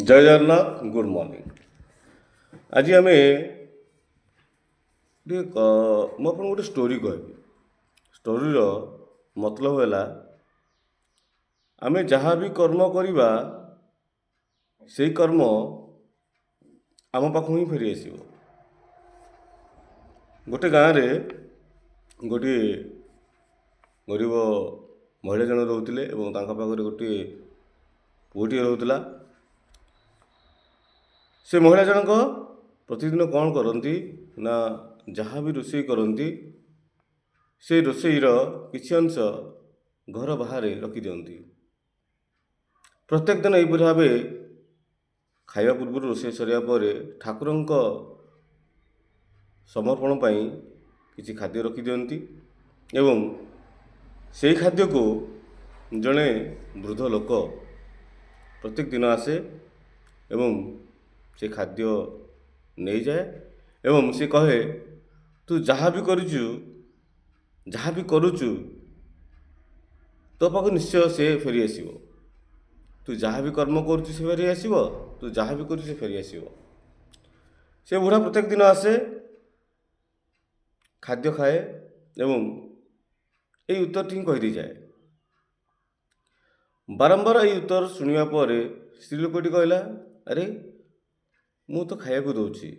ଜୟ Jagannath, good morning. ଆଜି ଆମେ ଟିକେ ମୁଁ ଆପଣଙ୍କୁ ଗୋଟେ ଷ୍ଟୋରି କହିବି। ଷ୍ଟୋରିର ମତଲବ ହେଲା, ଆମେ ଯାହା ବି କର୍ମ କରିବା ସେଇ କର୍ମ ଆମ ପାଖକୁ ହିଁ ଫେରି ଆସିବ। ଗୋଟେ ଗାଁରେ ଗୋଟିଏ ଗରିବ ମହିଳା ଜଣେ ରହୁଥିଲେ ଏବଂ ତାଙ୍କ ପାଖରେ ଗୋଟିଏ ପୁଅଟିଏ ରହୁଥିଲା। ସେ ମହିଳା ଜଣକ ପ୍ରତିଦିନ କ'ଣ କରନ୍ତି ନା, ଯାହା ବି ରୋଷେଇ କରନ୍ତି ସେ ରୋଷେଇର କିଛି ଅଂଶ ଘର ବାହାରେ ରଖିଦିଅନ୍ତି। ପ୍ରତ୍ୟେକ ଦିନ ଏହିପରି ଭାବେ ଖାଇବା ପୂର୍ବରୁ ରୋଷେଇ ସରିବା ପରେ ଠାକୁରଙ୍କ ସମର୍ପଣ ପାଇଁ କିଛି ଖାଦ୍ୟ ରଖିଦିଅନ୍ତି ଏବଂ ସେହି ଖାଦ୍ୟକୁ ଜଣେ ବୃଦ୍ଧ ଲୋକ ପ୍ରତ୍ୟେକ ଦିନ ଆସେ ଏବଂ ସେ ଖାଦ୍ୟ ନେଇଯାଏ ଏବଂ ସେ କହେ, ତୁ ଯାହା ବି କରୁଛୁ ତୋ ପାଖକୁ ନିଶ୍ଚୟ ସେ ଫେରି ଆସିବ। ତୁ ଯାହା ବି କର୍ମ କରୁଛୁ ସେ ଫେରି ଆସିବ, ତୁ ଯାହା ବି କରୁଛୁ ସେ ଫେରି ଆସିବ। ସେ ବୁଢ଼ା ପ୍ରତ୍ୟେକ ଦିନ ଆସେ, ଖାଦ୍ୟ ଖାଏ ଏବଂ ଏଇ ଉତ୍ତରଟି ହିଁ କହିଦେଇଯାଏ। ବାରମ୍ବାର ଏଇ ଉତ୍ତର ଶୁଣିବା ପରେ ସ୍ତ୍ରୀ ଲୋକଟି କହିଲା, ଆରେ ମୁଁ ତ ଖାଇବାକୁ ଦେଉଛି,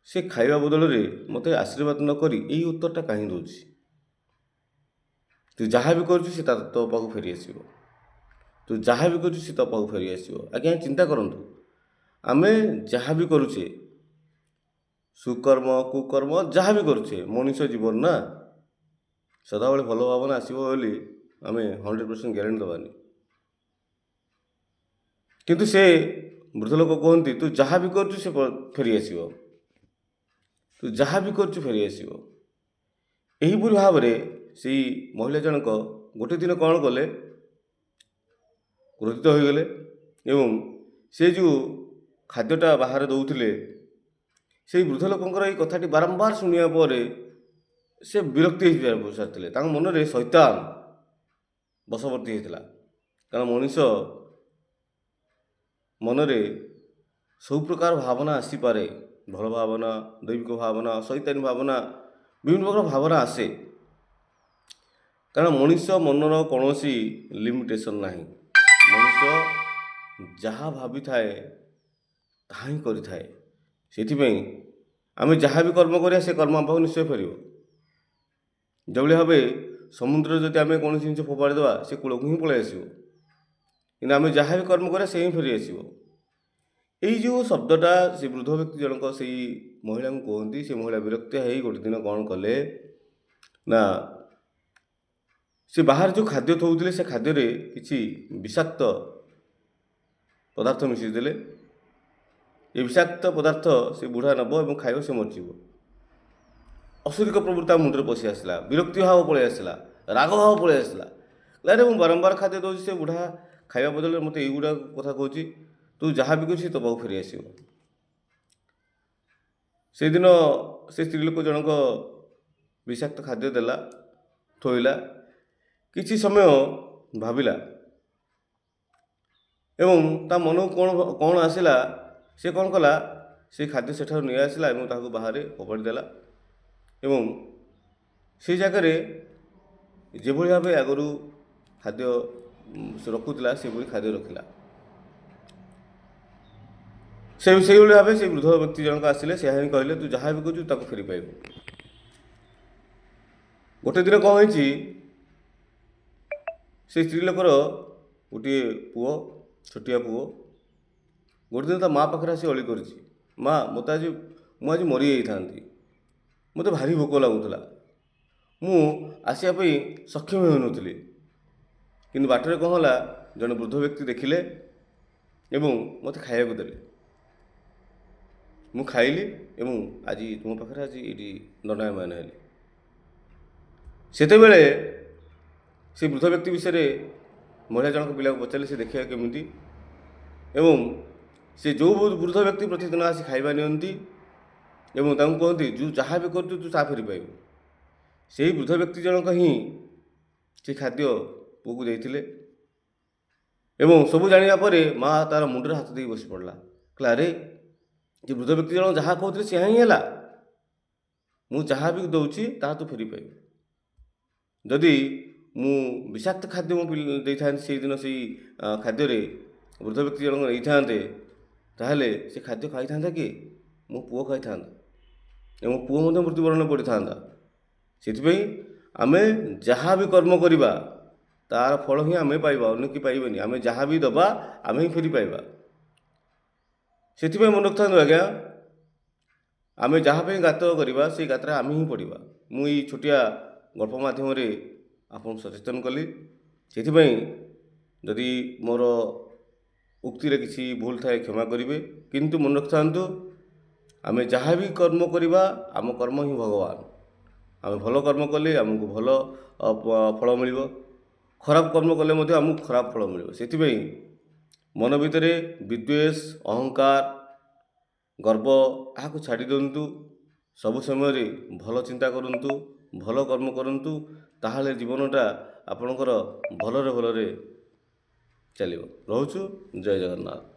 ସେ ଖାଇବା ବଦଳରେ ମୋତେ ଆଶୀର୍ବାଦ ନ କରି ଏଇ ଉତ୍ତରଟା କାହିଁ ଦେଉଛି? ତୁ ଯାହା ବି କରୁଛୁ ସେ ତୋ ପାଖକୁ ଫେରି ଆସିବ, ତୁ ଯାହା ବି କରୁଛୁ ସେ ତୋ ପାଖକୁ ଫେରି ଆସିବ। ଆଜ୍ଞା, ଚିନ୍ତା କରନ୍ତୁ, ଆମେ ଯାହା ବି କରୁଛେ, ସୁକର୍ମ କୁକର୍ମ ଯାହା ବି କରୁଛେ, ମଣିଷ ଜୀବନ ନା, ସଦାବେଳେ ଭଲ ଭାବନା ଆସିବ ବୋଲି ଆମେ 100% ଗ୍ୟାରେଣ୍ଟି ଦେବାନି। କିନ୍ତୁ ସେ ବୃଦ୍ଧ ଲୋକ କୁହନ୍ତି, ତୁ ଯାହା ବି କରୁଛୁ ସେ ଫେରି ଆସିବ, ତୁ ଯାହା ବି କରୁଛୁ ଫେରି ଆସିବ। ଏହିପରି ଭାବରେ ସେଇ ମହିଳା ଜଣକ ଗୋଟିଏ ଦିନ କ'ଣ କଲେ, କ୍ରୋଧିତ ହୋଇଗଲେ ଏବଂ ସେ ଯେଉଁ ଖାଦ୍ୟଟା ବାହାରେ ଦେଉଥିଲେ ସେଇ ବୃଦ୍ଧ ଲୋକଙ୍କର ଏଇ କଥାଟି ବାରମ୍ବାର ଶୁଣିବା ପରେ ସେ ବିରକ୍ତି ହୋଇସାରିଥିଲେ। ତାଙ୍କ ମନରେ ଶୈତାନ ବଶବର୍ତ୍ତୀ ହୋଇଥିଲା। କାରଣ ମଣିଷ ମନରେ ସବୁ ପ୍ରକାର ଭାବନା ଆସିପାରେ, ଭଲ ଭାବନା, ଦୈବିକ ଭାବନା, ଶୈତାନୀ ଭାବନା, ବିଭିନ୍ନ ପ୍ରକାର ଭାବନା ଆସେ। କାରଣ ମଣିଷ ମନର କୌଣସି ଲିମିଟେସନ୍ ନାହିଁ। ମଣିଷ ଯାହା ଭାବିଥାଏ ତାହା ହିଁ କରିଥାଏ। ସେଥିପାଇଁ ଆମେ ଯାହା ବି କର୍ମ କରିବା ସେ କର୍ମ ଆମ ପାଖକୁ ନିଶ୍ଚୟ ଫେରିବ। ଯେଉଁଭଳି ଭାବେ ସମୁଦ୍ରରେ ଯଦି ଆମେ କୌଣସି ଜିନିଷ ଫୋପାଡ଼ି ଦେବା ସେ କୂଳକୁ ହିଁ ପଳାଇ ଆସିବ, କିନ୍ତୁ ଆମେ ଯାହା ବି କର୍ମ କରିବା ସେ ହିଁ ଫେରି ଆସିବ। ଏଇ ଯେଉଁ ଶବ୍ଦଟା ସେ ବୃଦ୍ଧ ବ୍ୟକ୍ତି ଜଣକ ସେଇ ମହିଳାଙ୍କୁ କୁହନ୍ତି, ସେ ମହିଳା ବିରକ୍ତ ହେଇ ଗୋଟେ ଦିନ କ'ଣ କଲେ ନା, ସେ ବାହାରେ ଯେଉଁ ଖାଦ୍ୟ ଥଉଥିଲେ ସେ ଖାଦ୍ୟରେ କିଛି ବିଷାକ୍ତ ପଦାର୍ଥ ମିଶାଇ ଦେଲେ। ଏ ବିଷାକ୍ତ ପଦାର୍ଥ ସେ ବୁଢ଼ା ନେବ ଏବଂ ଖାଇବ, ସେ ମରିଯିବ। ଅସୁରିକ ପ୍ରବୃତ୍ତି ତା ମୁଣ୍ଡରେ ପଶି ଆସିଲା, ବିରକ୍ତି ଭାବ ପଳାଇ ଆସିଲା, ରାଗ ଭାବ ପଳାଇ ଆସିଲା। ଆରେ ମୁଁ ବାରମ୍ବାର ଖାଦ୍ୟ ଦେଉଛି, ସେ ବୁଢ଼ା ଖାଇବା ବଦଳରେ ମୋତେ ଏଇଗୁଡ଼ାକ କଥା କହୁଛି, ତୁ ଯାହା ବି କରୁଛି ତୋ ପାଖକୁ ଫେରି ଆସିବ। ସେଦିନ ସେ ସ୍ତ୍ରୀ ଲୋକ ଜଣକ ବିଷାକ୍ତ ଖାଦ୍ୟ ଦେଲା, ଥୋଇଲା, କିଛି ସମୟ ଭାବିଲା ଏବଂ ତା ମନକୁ କ'ଣ ଆସିଲା, ସେ କ'ଣ କଲା, ସେ ଖାଦ୍ୟ ସେଠାରୁ ନେଇ ଆସିଲା ଏବଂ ତାହାକୁ ବାହାରେ ଫୋପାଡ଼ି ଦେଲା ଏବଂ ସେଇ ଜାଗାରେ ଯେଭଳି ଭାବେ ଆଗରୁ ଖାଦ୍ୟ ସେ ରଖୁଥିଲା ସେଭଳି ଖାଦ୍ୟ ରଖିଲା। ସେଇଭଳି ଭାବେ ସେ ବୃଦ୍ଧ ବ୍ୟକ୍ତି ଜଣକ ଆସିଲେ, ସେ ହିଁ କହିଲେ, ତୁ ଯାହା ବି କରୁଛୁ ତାକୁ ଫେରି ପାଇବୁ। ଗୋଟେ ଦିନ କ'ଣ ହେଇଛି, ସେ ସ୍ତ୍ରୀ ଲୋକର ଗୋଟିଏ ପୁଅ, ଛୋଟିଆ ପୁଅ, ଗୋଟେ ଦିନ ତା ମା' ପାଖରେ ଆସି ଅଳି କରିଛି, ମା' ମୁଁ ଆଜି ମରିଯାଇଥାନ୍ତି, ମୋତେ ଭାରି ଭୋକ ଲାଗୁଥିଲା, ମୁଁ ଆସିବା ପାଇଁ ସକ୍ଷମ ହେଉନଥିଲି, କିନ୍ତୁ ବାଟରେ କ'ଣ ହେଲା, ଜଣେ ବୃଦ୍ଧ ବ୍ୟକ୍ତି ଦେଖିଲେ ଏବଂ ମୋତେ ଖାଇବାକୁ ଦେଲେ। ମୁଁ ଖାଇଲି ଏବଂ ଆଜି ତୁମ ପାଖରେ ଏଇଠି ଦଣ୍ଡାୟମାନ ହେଲି। ସେତେବେଳେ ସେ ବୃଦ୍ଧ ବ୍ୟକ୍ତି ବିଷୟରେ ମହିଳା ଜଣକ ପିଲାକୁ ପଚାରିଲେ, ସେ ଦେଖିବା କେମିତି ଏବଂ ସେ ଯେଉଁ ବୃଦ୍ଧ ବ୍ୟକ୍ତି ପ୍ରତିଦିନ ଆସି ଖାଇବା ନିଅନ୍ତି ଏବଂ ତାଙ୍କୁ କୁହନ୍ତି, ଯାହା ବି କରୁଛୁ ତୁ ତାହା ଫେରି ପାଇବୁ, ସେହି ବୃଦ୍ଧ ବ୍ୟକ୍ତି ଜଣକ ହିଁ ସେ ଖାଦ୍ୟ ପୁଅକୁ ଦେଇଥିଲେ ଏବଂ ସବୁ ଜାଣିବା ପରେ ମା ତାର ମୁଣ୍ଡରେ ହାତ ଦେଇ ବସି ପଡ଼ିଲା, କହିଲା ଆରେ ଯେ ବୃଦ୍ଧ ବ୍ୟକ୍ତି ଜଣକ ଯାହା କହୁଥିଲେ ସେହା ହିଁ ହେଲା। ମୁଁ ଯାହା ବି ଦେଉଛି ତାହା ତୁ ଫେରି ପାଇବୁ। ଯଦି ମୁଁ ବିଷାକ୍ତ ଖାଦ୍ୟ ମୁଁ ଦେଇଥାନ୍ତି ସେଇଦିନ ସେଇ ଖାଦ୍ୟରେ ବୃଦ୍ଧ ବ୍ୟକ୍ତି ଜଣକ ନେଇଥାନ୍ତେ, ତାହେଲେ ସେ ଖାଦ୍ୟ ଖାଇଥାନ୍ତା କିଏ? ମୋ ପୁଅ ଖାଇଥାନ୍ତା ଏବଂ ପୁଅ ମଧ୍ୟ ମୃତ୍ୟୁବରଣ ପଡ଼ିଥାନ୍ତା। ସେଥିପାଇଁ ଆମେ ଯାହା ବି କର୍ମ କରିବା ତାର ଫଳ ହିଁ ଆମେ ପାଇବା, ଅନ୍ୟ କି ପାଇବେନି। ଆମେ ଯାହା ବି ଦେବା ଆମେ ହିଁ ଫେରି ପାଇବା। ସେଥିପାଇଁ ମନେ ରଖିଥାନ୍ତୁ ଆଜ୍ଞା, ଆମେ ଯାହା ପାଇଁ ଗାତ କରିବା ସେଇ ଗାତରେ ଆମେ ହିଁ ପଡ଼ିବା। ମୁଁ ଏଇ ଛୋଟିଆ ଗଳ୍ପ ମାଧ୍ୟମରେ ଆପଣଙ୍କୁ ସଚେତନ କଲି। ସେଥିପାଇଁ ଯଦି ମୋର ଉକ୍ତିରେ କିଛି ଭୁଲ ଥାଏ କ୍ଷମା କରିବେ, କିନ୍ତୁ ମନେ ରଖିଥାନ୍ତୁ ଆମେ ଯାହା ବି କର୍ମ କରିବା ଆମ କର୍ମ ହିଁ ଭଗବାନ। ଆମେ ଭଲ କର୍ମ କଲେ ଆମକୁ ଭଲ ଫଳ ମିଳିବ, ଖରାପ କର୍ମ କଲେ ମଧ୍ୟ ଆମକୁ ଖରାପ ଫଳ ମିଳିବ। ସେଥିପାଇଁ ମନ ଭିତରେ ବିଦ୍ୱେଷ, ଅହଙ୍କାର, ଗର୍ବ ଏହାକୁ ଛାଡ଼ି ଦିଅନ୍ତୁ। ସବୁ ସମୟରେ ଭଲ ଚିନ୍ତା କରନ୍ତୁ, ଭଲ କର୍ମ କରନ୍ତୁ, ତାହେଲେ ଜୀବନଟା ଆପଣଙ୍କର ଭଲରେ ଭଲରେ ଚାଲିବ। ରହୁଛୁ, ଜୟ ଜଗନ୍ନାଥ।